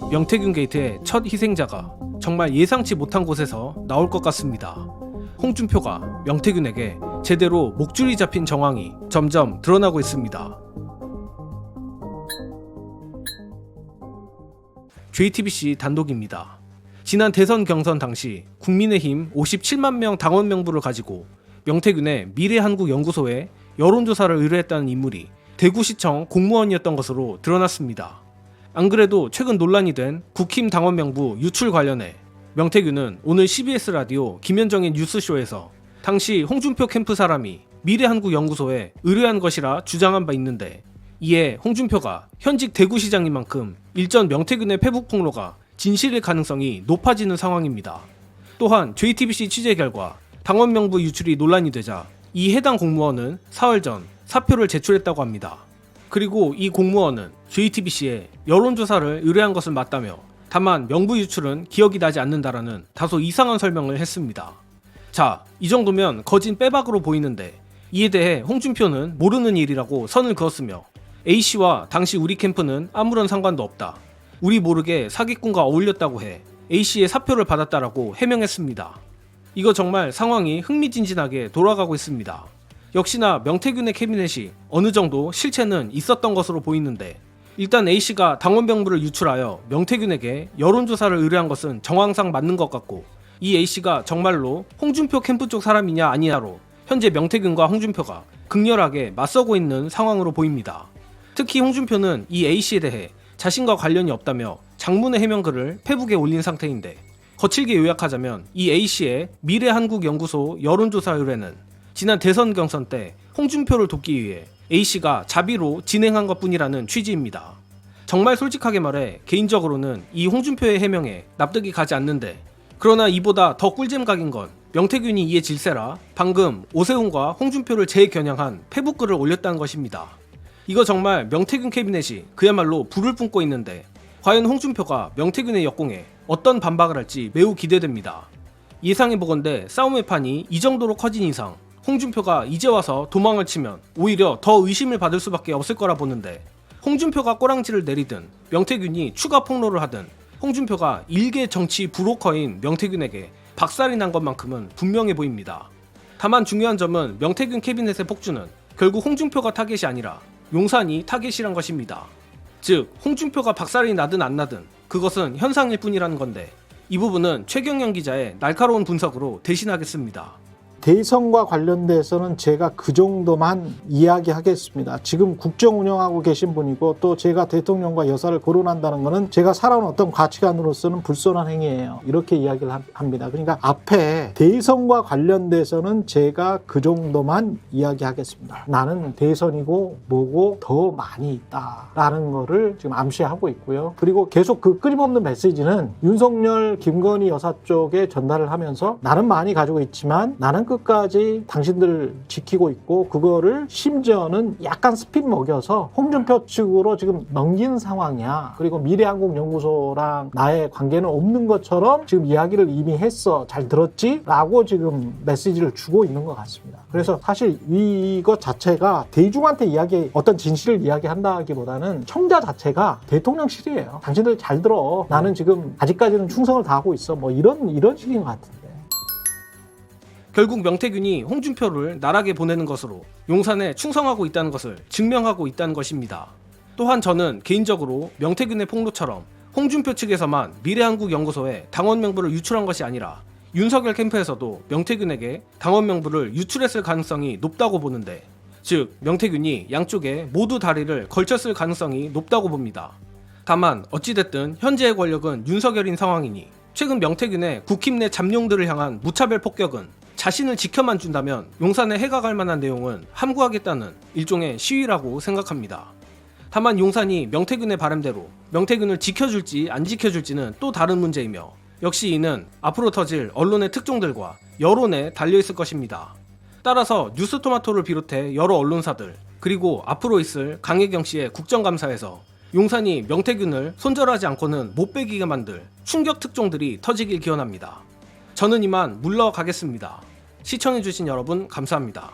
명태균 게이트의 첫 희생자가 정말 예상치 못한 곳에서 나올 것 같습니다. 홍준표가 명태균에게 제대로 목줄이 잡힌 정황이 점점 드러나고 있습니다. JTBC 단독입니다. 지난 대선 경선 당시 국민의힘 57만 명 당원 명부를 가지고 명태균의 미래한국연구소에 여론조사를 의뢰했다는 인물이 대구시청 공무원이었던 것으로 드러났습니다. 안 그래도 최근 논란이 된 국힘 당원 명부 유출 관련해 명태균은 오늘 CBS 라디오 김현정의 뉴스쇼에서 당시 홍준표 캠프 사람이 미래한국연구소에 의뢰한 것이라 주장한 바 있는데, 이에 홍준표가 현직 대구시장인 만큼 일전 명태균의 페북 폭로가 진실일 가능성이 높아지는 상황입니다. 또한 JTBC 취재 결과 당원 명부 유출이 논란이 되자 이 해당 공무원은 사흘 전 사표를 제출했다고 합니다. 그리고 이 공무원은 JTBC에 여론조사를 의뢰한 것은 맞다며 다만 명부 유출은 기억이 나지 않는다라는 다소 이상한 설명을 했습니다. 자, 이 정도면 거진 빼박으로 보이는데 이에 대해 홍준표는 모르는 일이라고 선을 그었으며 A씨와 당시 우리 캠프는 아무런 상관도 없다, 우리 모르게 사기꾼과 어울렸다고 해 A씨의 사표를 받았다라고 해명했습니다. 이거 정말 상황이 흥미진진하게 돌아가고 있습니다. 역시나 명태균의 캐비넷이 어느 정도 실체는 있었던 것으로 보이는데, 일단 A씨가 당원 명부를 유출하여 명태균에게 여론조사를 의뢰한 것은 정황상 맞는 것 같고, 이 A씨가 정말로 홍준표 캠프 쪽 사람이냐 아니냐로 현재 명태균과 홍준표가 극렬하게 맞서고 있는 상황으로 보입니다. 특히 홍준표는 이 A씨에 대해 자신과 관련이 없다며 장문의 해명글을 페북에 올린 상태인데, 거칠게 요약하자면 이 A씨의 미래한국연구소 여론조사 의뢰는 지난 대선 경선 때 홍준표를 돕기 위해 A씨가 자비로 진행한 것뿐이라는 취지입니다. 정말 솔직하게 말해 개인적으로는 이 홍준표의 해명에 납득이 가지 않는데, 그러나 이보다 더 꿀잼각인 건 명태균이 이에 질세라 방금 오세훈과 홍준표를 재겨냥한 페북글을 올렸다는 것입니다. 이거 정말 명태균 캐비넷이 그야말로 불을 뿜고 있는데, 과연 홍준표가 명태균의 역공에 어떤 반박을 할지 매우 기대됩니다. 예상해보건대 싸움의 판이 이 정도로 커진 이상 홍준표가 이제 와서 도망을 치면 오히려 더 의심을 받을 수밖에 없을 거라 보는데, 홍준표가 꼬랑지를 내리든 명태균이 추가 폭로를 하든 홍준표가 일개 정치 브로커인 명태균에게 박살이 난 것만큼은 분명해 보입니다. 다만 중요한 점은 명태균 캐비넷의 폭주는 결국 홍준표가 타겟이 아니라 용산이 타겟이란 것입니다. 즉 홍준표가 박살이 나든 안 나든 그것은 현상일 뿐이라는 건데, 이 부분은 최경영 기자의 날카로운 분석으로 대신하겠습니다. 대선과 관련돼서는 제가 그 정도만 이야기하겠습니다. 지금 국정 운영하고 계신 분이고 또 제가 대통령과 여사를 거론한다는 것은 제가 살아온 어떤 가치관으로서는 불손한 행위예요. 이렇게 이야기를 합니다. 그러니까 앞에 대선과 관련돼서는 제가 그 정도만 이야기하겠습니다. 나는 대선이고 뭐고 더 많이 있다라는 거를 지금 암시하고 있고요. 그리고 계속 그 끊임없는 메시지는 윤석열, 김건희 여사 쪽에 전달을 하면서 나는 많이 가지고 있지만 나는 끝까지 당신들 지키고 있고, 그거를 심지어는 약간 스핀 먹여서 홍준표 측으로 지금 넘긴 상황이야. 그리고 미래한국연구소랑 나의 관계는 없는 것처럼 지금 이야기를 이미 했어. 잘 들었지? 라고 지금 메시지를 주고 있는 것 같습니다. 그래서 사실 이것 자체가 대중한테 어떤 진실을 이야기한다기보다는 청자 자체가 대통령실이에요. 당신들 잘 들어. 나는 지금 아직까지는 충성을 다하고 있어. 뭐 이런 식인 것 같은데. 결국 명태균이 홍준표를 나락에 보내는 것으로 용산에 충성하고 있다는 것을 증명하고 있다는 것입니다. 또한 저는 개인적으로 명태균의 폭로처럼 홍준표 측에서만 미래한국연구소에 당원 명부를 유출한 것이 아니라 윤석열 캠프에서도 명태균에게 당원 명부를 유출했을 가능성이 높다고 보는데, 즉 명태균이 양쪽에 모두 다리를 걸쳤을 가능성이 높다고 봅니다. 다만 어찌됐든 현재의 권력은 윤석열인 상황이니 최근 명태균의 국힘 내 잠룡들을 향한 무차별 폭격은 자신을 지켜만 준다면 용산에 해가 갈 만한 내용은 함구하겠다는 일종의 시위라고 생각합니다. 다만 용산이 명태균의 바람대로 명태균을 지켜줄지 안 지켜줄지는 또 다른 문제이며, 역시 이는 앞으로 터질 언론의 특종들과 여론에 달려있을 것입니다. 따라서 뉴스토마토를 비롯해 여러 언론사들, 그리고 앞으로 있을 강혜경 씨의 국정감사에서 용산이 명태균을 손절하지 않고는 못 빼기게 만들 충격 특종들이 터지길 기원합니다. 저는 이만 물러가겠습니다. 시청해주신 여러분 감사합니다.